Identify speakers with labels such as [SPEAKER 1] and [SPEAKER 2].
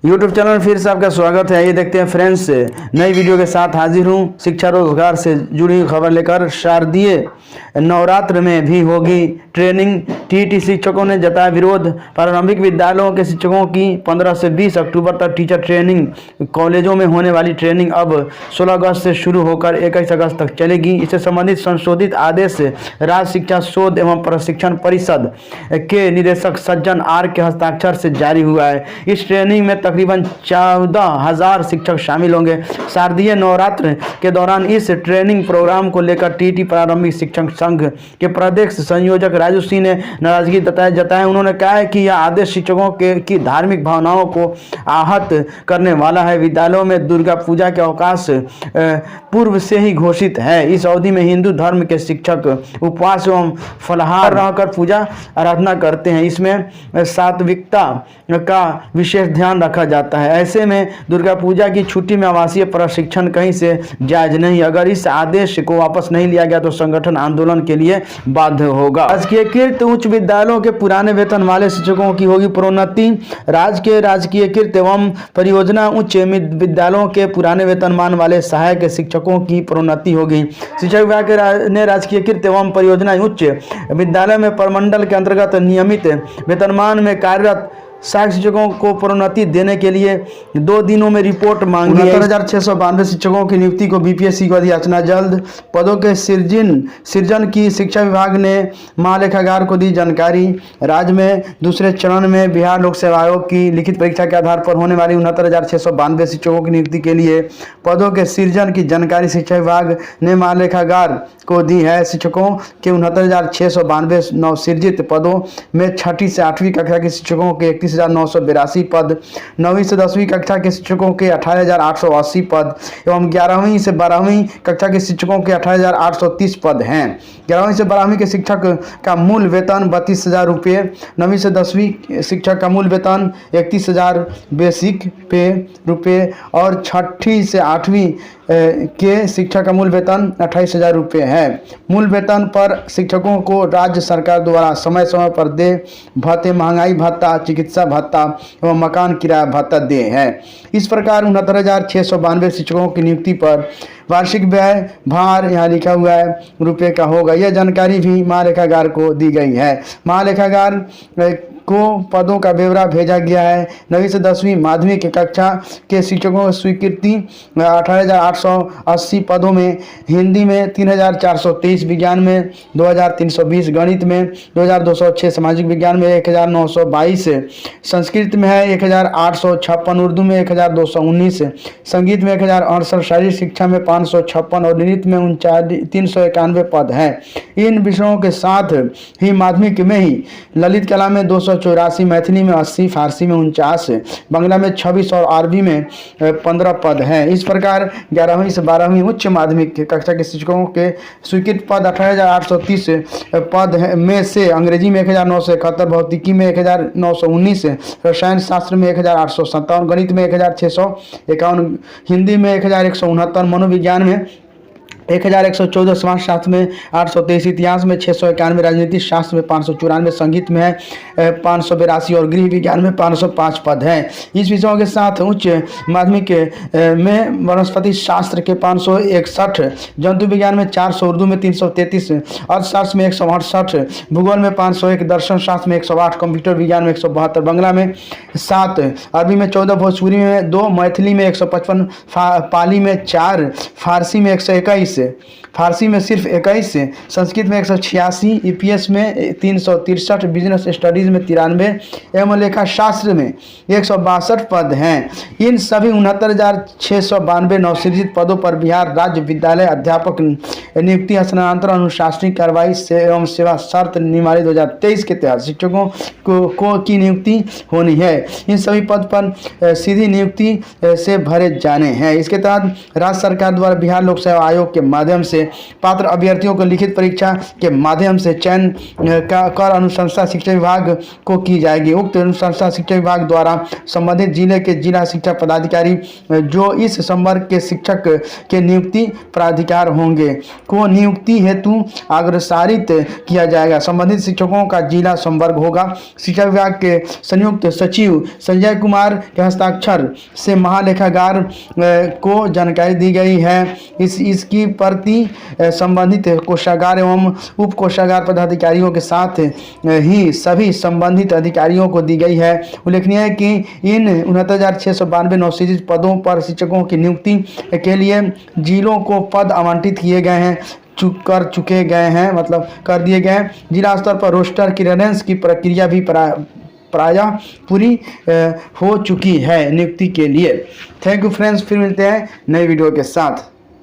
[SPEAKER 1] YouTube channel फिर से आपका स्वागत है। ये देखते हैं फ्रेंड्स, नई वीडियो के साथ हाजिर हूँ। शिक्षा रोजगार से जुड़ी खबर लेकर शारदीय नवरात्र में भी होगी ट्रेनिंग। टीईटी शिक्षकों ने जताया विरोध। प्रारंभिक विद्यालयों के शिक्षकों की 15 से 20 अक्टूबर तक टीचर ट्रेनिंग, कॉलेजों में होने वाली ट्रेनिंग अब 16 अगस्त से शुरू होकर 21 अगस्त तक चलेगी। इससे संबंधित संशोधित आदेश राज्य शिक्षा शोध एवं प्रशिक्षण परिषद के निदेशक सज्जन आर के हस्ताक्षर से जारी हुआ है। इस ट्रेनिंग में तकरीबन 14,000 शिक्षक शामिल होंगे। शारदीय नवरात्र के दौरान इस ट्रेनिंग प्रोग्राम को लेकर टीटी प्रारंभिक शिक्षक संघ के प्रदेश संयोजक राजू सिंह ने नाराजगी जताया। उन्होंने कहा है कि यह आदेश शिक्षकों की धार्मिक भावनाओं को आहत करने वाला है। विद्यालयों में दुर्गा पूजा के अवकाश पूर्व से ही घोषित है। इस अवधि में हिंदू धर्म के शिक्षक उपवास एवं फलाहार रहकर पूजा आराधना करते हैं। इसमें सात्विकता का विशेष ध्यान रखा जाता है। ऐसे में दुर्गा पूजा की छुट्टी में आवासीय प्रशिक्षण कहीं से जायज नहीं। अगर इस आदेश को वापस नहीं लिया गया तो संगठन आंदोलन के लिए बाध्य होगा। राजकीयकृत उच्च विद्यालयों के पुराने वेतन वाले शिक्षकों की होगी प्रोन्नति। राजकीयकृत एवं परियोजना उच्च विद्यालयों के पुराने वेतनमान वाले सहायक शिक्षकों की प्रोन्नति होगी। शिक्षा विभाग ने राजकीयकृत एवं परियोजना उच्च विद्यालय में प्रमंडल के अंतर्गत नियमित वेतनमान में कार्यरत सहायक शिक्षकों को प्रोन्नति देने के लिए 2 दिनों में रिपोर्ट मांगी है। 6992 शिक्षकों की नियुक्ति को बीपीएससी को याचना जल्द। पदों के सृजन की शिक्षा विभाग ने महालेखागार को दी जानकारी। राज्य में दूसरे चरण में बिहार लोक सेवा आयोग की लिखित परीक्षा के आधार पर होने वाली 69,692 शिक्षकों की नियुक्ति के लिए पदों के सृजन की जानकारी शिक्षा विभाग ने महालेखागार को दी है। शिक्षकों के 69,692 नवसृजित पदों में 6ठी से 8वीं कक्षा के शिक्षकों के 31,982 पद, 9वीं से 10वीं कक्षा के शिक्षकों के 18,880 पद एवं 11वीं से 12वीं कक्षा के शिक्षकों के 18,830 पद हैं। 11वीं से 12वीं के शिक्षक का मूल वेतन 32,000 रुपये, 9वीं से 10वीं शिक्षक का मूल वेतन 31,000 बेसिक पे रुपये और 6ठी से 8वीं के शिक्षक का मूल वेतन 28,000 रुपये है। मूल वेतन पर शिक्षकों को राज्य सरकार द्वारा समय समय पर दे भत्ते, महंगाई भत्ता, चिकित्सा भत्ता एवं मकान किराया भत्ता दे है। इस प्रकार 69,692 शिक्षकों की नियुक्ति पर वार्षिक व्यय भार यहाँ लिखा हुआ है रुपये का होगा। यह जानकारी भी महालेखागार को दी गई है। महालेखागार को पदों का ब्यौरा भेजा गया है। 9वीं से 10वीं माध्यमिक कक्षा के शिक्षकों की स्वीकृति 18,880 पदों में हिंदी में 3,423, विज्ञान में 2,320, गणित में 2,206, सामाजिक विज्ञान में 1,922, संस्कृत में है 1,856, उर्दू में 1,219, संगीत में 1,068, शारीरिक शिक्षा में 556 और नृत्य में 391 पद हैं। इन विषयों के साथ ही माध्यमिक में ही ललित कला में 284, मैथिली में 80, फारसी में 49, बांग्ला में 26 और अरबी में 15 पद हैं। इस प्रकार 11वीं से 12वीं उच्च माध्यमिक कक्षा के शिक्षकों के स्वीकृत पद 18,830 पद में से अंग्रेजी में 1,971, भौतिकी में 1,919, रसायन शास्त्र में 1,857, गणित में 1,651, हिंदी में 1,169, मनोविज्ञान में 1,114, समाजशास्त्र में 823, इतिहास में 691, राजनीति शास्त्र में 594, संगीत में है 582 और गृह विज्ञान में 505 पद हैं। इस विषयों के साथ उच्च माध्यमिक में वनस्पति शास्त्र के 561, जंतु विज्ञान में 400, उर्दू में 333, अर्थशास्त्र में 168, भूगोल में 501, दर्शन शास्त्र में 108, कंप्यूटर विज्ञान में 172, बांग्ला में 7, अरबी में 14, भोजपुरी में 2, मैथिली में 155, पाली में 4, फारसी में 121, फारसी में सिर्फ 21, संस्कृत में 186, ईपीएस में 363, बिजनेस स्टडीज में 93 एवं लेखा शास्त्र में 162 पद हैं। इन सभी 69,692 नवसृजित पदों पर बिहार राज्य विद्यालय अध्यापक नियुक्ति हस्तांतरण अनुशासनिक कार्रवाई से एवं सेवा शर्त नियमावली 2023 के तहत शिक्षकों की नियुक्ति होनी है। इन सभी पद पर सीधी नियुक्ति से भरे जाने हैं। इसके तहत राज्य सरकार द्वारा बिहार लोक सेवा आयोग के माध्यम से पात्र अभ्यर्थियों को लिखित परीक्षा के माध्यम से चयन कर अनुशंसा शिक्षा विभाग को की जाएगी। उक्त अनुशंसा शिक्षा विभाग द्वारा संबंधित जिले के जिला शिक्षा पदाधिकारी जो इस संवर्ग के शिक्षक के नियुक्ति प्राधिकार होंगे को नियुक्ति हेतु अग्रसारित किया जाएगा। संबंधित शिक्षकों का जिला संवर्ग होगा। शिक्षा विभाग के संयुक्त सचिव संजय कुमार के हस्ताक्षर से महालेखागार को जानकारी दी गई है। इसकी प्रति संबंधित कोषागार एवं उप कोषागार पदाधिकारियों के साथ ही सभी संबंधित अधिकारियों को दी गई है। उल्लेखनीय है कि इन 69,692 नवसृजित पदों पर शिक्षकों की नियुक्ति के लिए जिलों को पद आवंटित किए गए हैं कर दिए गए हैं। जिला स्तर पर रोस्टर क्लियरेंस की प्रक्रिया भी प्रायः पूरी हो चुकी है नियुक्ति के लिए। थैंक यू फ्रेंड्स, फिर मिलते हैं नए वीडियो के साथ।